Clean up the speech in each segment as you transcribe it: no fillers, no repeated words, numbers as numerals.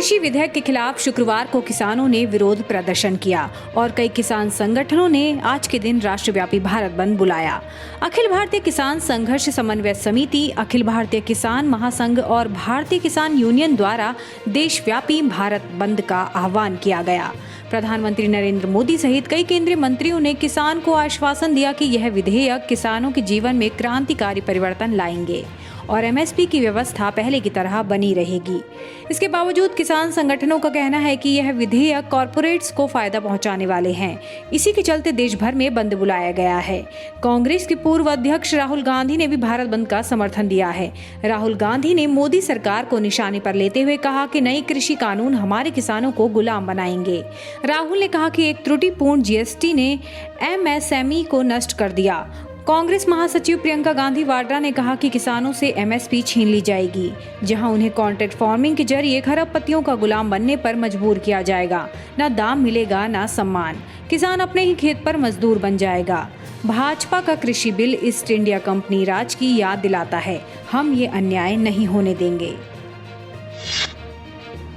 कृषि विधेयक के खिलाफ शुक्रवार को किसानों ने विरोध प्रदर्शन किया और कई किसान संगठनों ने आज के दिन राष्ट्रव्यापी भारत बंद बुलाया। अखिल भारतीय किसान संघर्ष समन्वय समिति, अखिल भारतीय किसान महासंघ और भारतीय किसान यूनियन द्वारा देशव्यापी भारत बंद का आह्वान किया गया। प्रधानमंत्री नरेंद्र मोदी सहित कई केंद्रीय मंत्रियों ने किसान को आश्वासन दिया कि यह विधेयक किसानों के जीवन में क्रांतिकारी परिवर्तन लाएंगे और एमएसपी की व्यवस्था पहले की तरह बनी रहेगी। इसके बावजूद किसान संगठनों का कहना है कि यह विधेयक कॉरपोरेट्स को फायदा पहुंचाने वाले हैं। इसी के चलते देश भर में बंद बुलाया गया है। कांग्रेस के पूर्व अध्यक्ष राहुल गांधी ने भी भारत बंद का समर्थन दिया है। राहुल गांधी ने मोदी सरकार को निशाने पर लेते हुए कहा कि नए कृषि कानून हमारे किसानों को गुलाम बनाएंगे। राहुल ने कहा कि एक त्रुटिपूर्ण जीएसटी ने एमएसएमई को नष्ट कर दिया। कांग्रेस महासचिव प्रियंका गांधी वाड्रा ने कहा कि किसानों से एमएसपी छीन ली जाएगी, जहां उन्हें कॉन्ट्रैक्ट फार्मिंग के जरिए खरबपतियों का गुलाम बनने पर मजबूर किया जाएगा। न दाम मिलेगा न सम्मान, किसान अपने ही खेत पर मजदूर बन जाएगा। भाजपा का कृषि बिल ईस्ट इंडिया कंपनी राज की याद दिलाता है। हम ये अन्याय नहीं होने देंगे।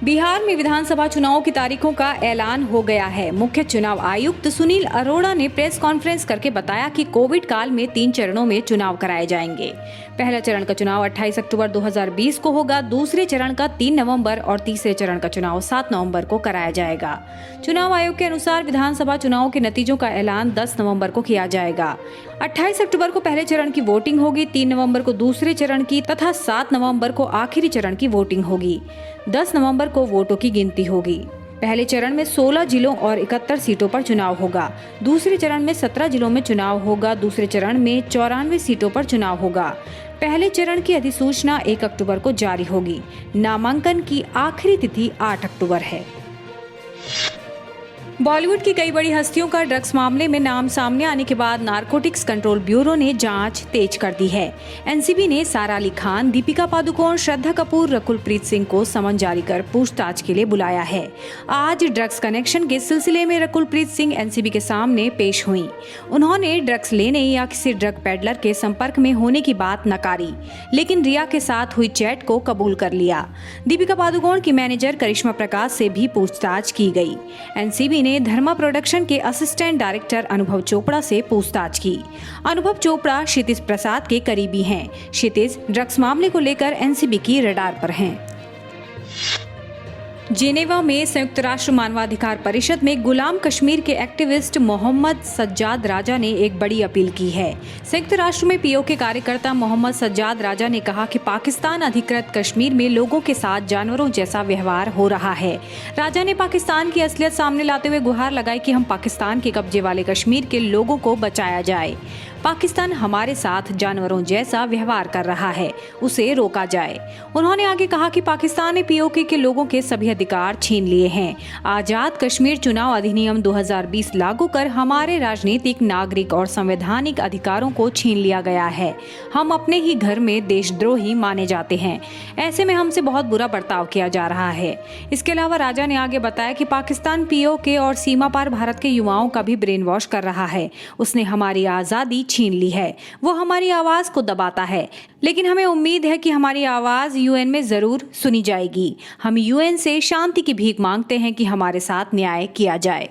बिहार में विधानसभा चुनाव की तारीखों का ऐलान हो गया है। मुख्य चुनाव आयुक्त सुनील अरोड़ा ने प्रेस कॉन्फ्रेंस करके बताया कि कोविड काल में 3 चरणों में चुनाव कराए जाएंगे। पहला चरण का चुनाव 28 अक्टूबर 2020 को होगा, दूसरे चरण का 3 नवंबर और तीसरे चरण का चुनाव 7 नवंबर को कराया जाएगा। चुनाव आयोग के अनुसार विधानसभा चुनाव के नतीजों का ऐलान 10 नवंबर को किया जाएगा। 28 अक्टूबर को पहले चरण की वोटिंग होगी, 3 नवंबर को दूसरे चरण की तथा 7 नवंबर को आखिरी चरण की वोटिंग होगी। 10 नवंबर को वोटों की गिनती होगी। पहले चरण में 16 जिलों और 71 सीटों पर चुनाव होगा। दूसरे चरण में 17 जिलों में चुनाव होगा। दूसरे चरण में 94 सीटों पर चुनाव होगा। पहले चरण की अधिसूचना 1 अक्टूबर को जारी होगी। नामांकन की आखिरी तिथि 8 अक्टूबर है। बॉलीवुड की कई बड़ी हस्तियों का ड्रग्स मामले में नाम सामने आने के बाद नारकोटिक्स कंट्रोल ब्यूरो ने जांच तेज कर दी है। एनसीबी ने सारा अली खान, दीपिका पादुकोण, श्रद्धा कपूर, रकुलप्रीत सिंह को समन जारी कर पूछताछ के लिए बुलाया है। आज ड्रग्स कनेक्शन के सिलसिले में रकुलप्रीत सिंह एनसीबी के सामने पेश हुई। उन्होंने ड्रग्स लेने या किसी ड्रग पेडलर के संपर्क में होने की बात नकारी, लेकिन रिया के साथ हुई चैट को कबूल कर लिया। दीपिका पादुकोण की मैनेजर करिश्मा प्रकाश से भी पूछताछ की गई। एनसीबी ने धर्मा प्रोडक्शन के असिस्टेंट डायरेक्टर अनुभव चोपड़ा से पूछताछ की। अनुभव चोपड़ा क्षितिज प्रसाद के करीबी हैं। क्षितिज ड्रग्स मामले को लेकर एनसीबी की रडार पर हैं। जेनेवा में संयुक्त राष्ट्र मानवाधिकार परिषद में गुलाम कश्मीर के एक्टिविस्ट मोहम्मद सज्जाद राजा ने एक बड़ी अपील की है। संयुक्त राष्ट्र में पीओके कार्यकर्ता मोहम्मद सज्जाद राजा ने कहा कि पाकिस्तान अधिकृत कश्मीर में लोगों के साथ जानवरों जैसा व्यवहार हो रहा है। राजा ने पाकिस्तान की असलियत सामने लाते हुए गुहार लगाई कि हम पाकिस्तान के कब्जे वाले कश्मीर के लोगों को बचाया जाए। पाकिस्तान हमारे साथ जानवरों जैसा व्यवहार कर रहा है, उसे रोका जाए। उन्होंने आगे कहा कि पाकिस्तान ने पीओके के लोगों के सभी अधिकार छीन लिए हैं। आजाद कश्मीर चुनाव अधिनियम 2020 लागू कर हमारे राजनीतिक, नागरिक और संवैधानिक अधिकारों को छीन लिया गया है। हम अपने ही घर में देशद्रोही माने जाते हैं। ऐसे में हमसे बहुत बुरा बर्ताव किया जा रहा है। इसके अलावा राजा ने आगे बताया कि पाकिस्तान पीओके और सीमा पार भारत के युवाओं का भी ब्रेन वॉश कर रहा है। उसने हमारी आजादी छीन ली है। वो हमारी आवाज को दबाता है, लेकिन हमें उम्मीद है कि हमारी आवाज यूएन में जरूर सुनी जाएगी। हम यूएन से शांति की भीख मांगते हैं कि हमारे साथ न्याय किया जाए।